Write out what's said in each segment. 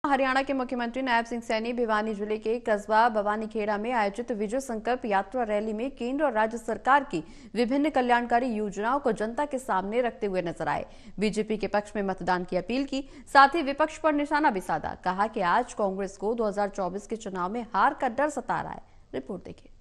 हरियाणा के मुख्यमंत्री नायब सिंह सैनी भिवानी जिले के कस्बा भवानीखेड़ा में आयोजित विजय संकल्प यात्रा रैली में केंद्र और राज्य सरकार की विभिन्न कल्याणकारी योजनाओं को जनता के सामने रखते हुए नजर आए। बीजेपी के पक्ष में मतदान की अपील की, साथ ही विपक्ष पर निशाना भी साधा। कहा कि आज कांग्रेस को 2024 के चुनाव में हार का डर सता रहा है। रिपोर्ट देखिए।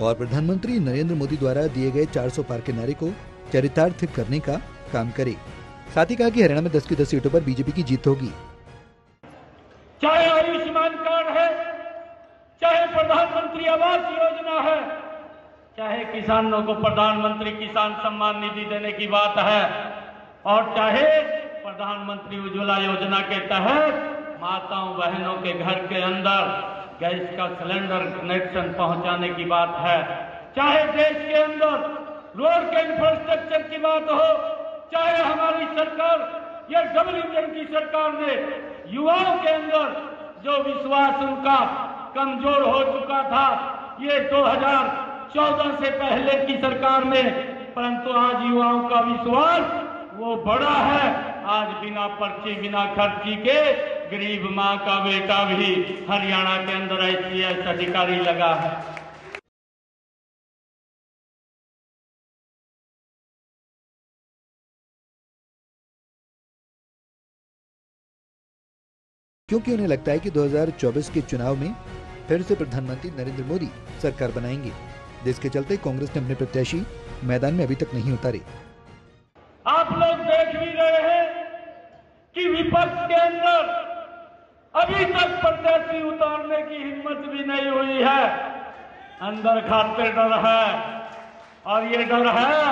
और प्रधानमंत्री नरेंद्र मोदी द्वारा दिए गए 400 पार के नारे को चरितार्थ करने का काम करे। साथ ही कहा कि हरियाणा में 10 की 10 सीटों पर बीजेपी की जीत होगी। चाहे आयुष्मान कार्ड है, चाहे प्रधानमंत्री आवास योजना है, चाहे किसानों को प्रधानमंत्री किसान सम्मान निधि देने की बात है, और चाहे प्रधानमंत्री उज्ज्वला योजना के तहत माताओं बहनों के घर के अंदर गैस का सिलेंडर कनेक्शन पहुंचाने की बात है, चाहे देश के अंदर रोड के इंफ्रास्ट्रक्चर की बात हो, चाहे हमारी सरकार या डबल इंजन की सरकार ने युवाओं के अंदर जो विश्वास उनका कमजोर हो चुका था, ये 2014 से पहले की सरकार में, परंतु आज युवाओं का विश्वास वो बड़ा है। आज बिना पर्ची बिना खर्ची के गरीब मां का बेटा भी हरियाणा के अंदर IAS अधिकारी लगा है। क्योंकि उन्हें लगता है कि 2024 के चुनाव में फिर से प्रधानमंत्री नरेंद्र मोदी सरकार बनाएंगे, जिसके चलते कांग्रेस ने अपने प्रत्याशी मैदान में अभी तक नहीं उतारे। आप लोग देख भी रहे हैं कि विपक्ष के अंदर अभी तक प्रत्याशी उतारने की हिम्मत भी नहीं हुई है। अंदर खातिर डर है, और ये डर है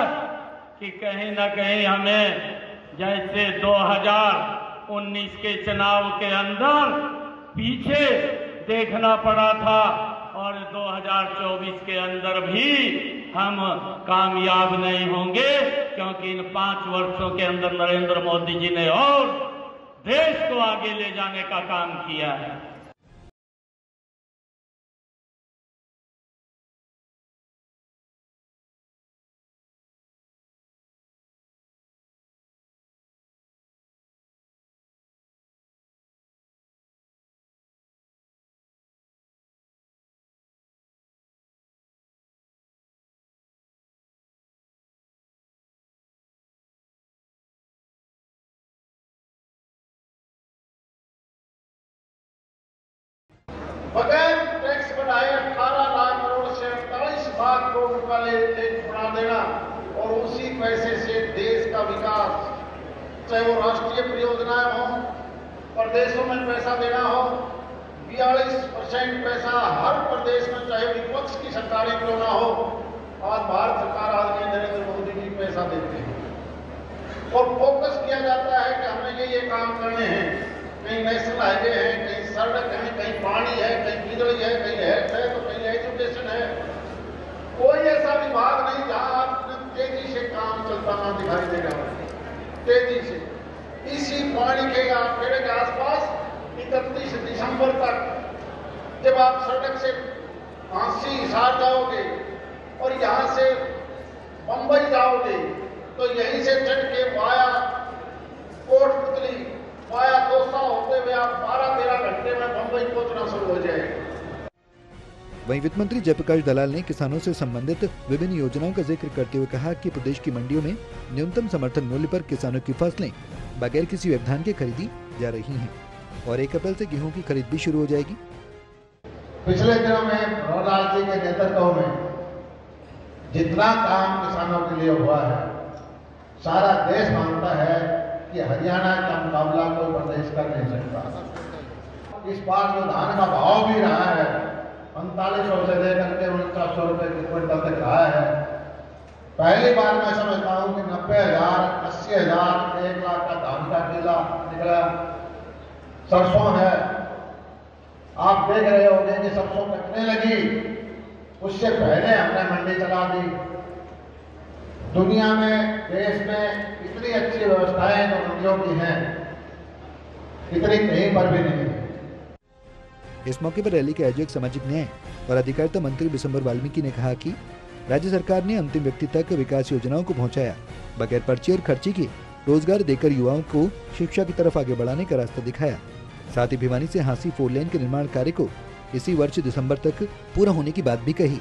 कि कहीं ना कहीं हमें जैसे 2019 के चुनाव के अंदर पीछे देखना पड़ा था, और 2024 के अंदर भी हम कामयाब नहीं होंगे, क्योंकि इन 5 वर्षों के अंदर नरेंद्र मोदी जी ने और देश को आगे ले जाने का काम किया है। बगैर टैक्स बढ़ाए 18 लाख करोड़ से 48 लाख करोड़ रुपया बढ़ा देना, और उसी पैसे से देश का विकास, चाहे वो राष्ट्रीय परियोजनाएं हो, प्रदेशों में पैसा देना हो, 42% पैसा हर प्रदेश में, चाहे विपक्ष की सरकारें क्यों ना हो, आज भारत सरकार आदरणीय नरेंद्र मोदी जी पैसा देते हैं और फोकस किया जाता है कि हमें ये काम करने हैं। कहीं नेशनल हाईवे है, कहीं सड़क है, कहीं पानी है, कहीं बिजली है, कहीं हेल्थ है, तो कहीं एजुकेशन है। कोई ऐसा विभाग नहीं जहां आप तेजी से काम चलता ना दिखाई देगा। तेजी से इसी पानी के खेड़े के आसपास 31 दिसंबर तक जब आप सड़क से झांसी हिसार जाओगे और यहां से बंबई जाओगे, तो यहीं से चढ़ के वाया कोटपुतली, वाया दौसा होते हुए आप 12-13 घंटे में बंबई पहुंचना शुरू हो जाएगा। वहीं वित्त मंत्री जयप्रकाश दलाल ने किसानों से संबंधित विभिन्न योजनाओं का जिक्र करते हुए कहा कि प्रदेश की मंडियों में न्यूनतम समर्थन मूल्य पर किसानों की फसलें बगैर किसी व्यवधान के खरीदी जा रही हैं और 1 अप्रैल से गेहूं की खरीद भी शुरू हो जाएगी। पिछले दिनों में मनोहर जी के नेतृत्व में जितना काम किसानों के लिए हुआ है, सारा देश मानता है कि हरियाणा का मुकाबला कोई प्रदेश कर नहीं सकता। इस बार जो धान का भाव भी रहा है 4500 से लेकर के 4900 रुपए की क्विंटल तक रहा है। पहली बार मैं समझता हूँ कि 90,000, 80,000, 1 लाख का धान का किला निकला। सरसों है, आप देख रहे होंगे कि सरसों कटने लगी, उससे पहले हमने मंडी चला दी। दुनिया में, देश में इतनी अच्छी व्यवस्थाएं जो मंडियों की हैं, इतनी कहीं पर भी नहीं है। इस मौके पर रैली के आयोजक सामाजिक न्याय और अधिकारिता मंत्री बिशंबर वाल्मीकि ने कहा कि राज्य सरकार ने अंतिम व्यक्ति तक विकास योजनाओं को पहुंचाया, बगैर पर्ची और खर्ची के रोजगार देकर युवाओं को शिक्षा की तरफ आगे बढ़ाने का रास्ता दिखाया। साथ ही भिवानी से हांसी 4 लेन के निर्माण कार्य को इसी वर्ष दिसंबर तक पूरा होने की बात भी कही।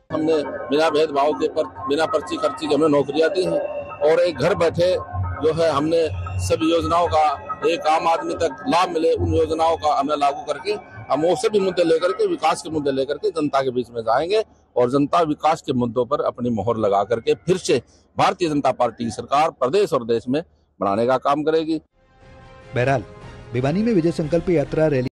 हमने बिना भेदभाव के बिना पर्ची खर्ची के हमने नौकरियां दी हैं और एक घर बैठे जो है हमने सभी योजनाओं का एक आम आदमी तक लाभ मिले, उन योजनाओं का हमें लागू करके हम वो सभी मुद्दे लेकर के, विकास के मुद्दे लेकर के जनता के बीच में जाएंगे और जनता विकास के मुद्दों पर अपनी मोहर लगा करके फिर से भारतीय जनता पार्टी की सरकार प्रदेश और देश में बढ़ाने का काम करेगी। बहरहाल भिवानी में विजय संकल्प यात्रा रैली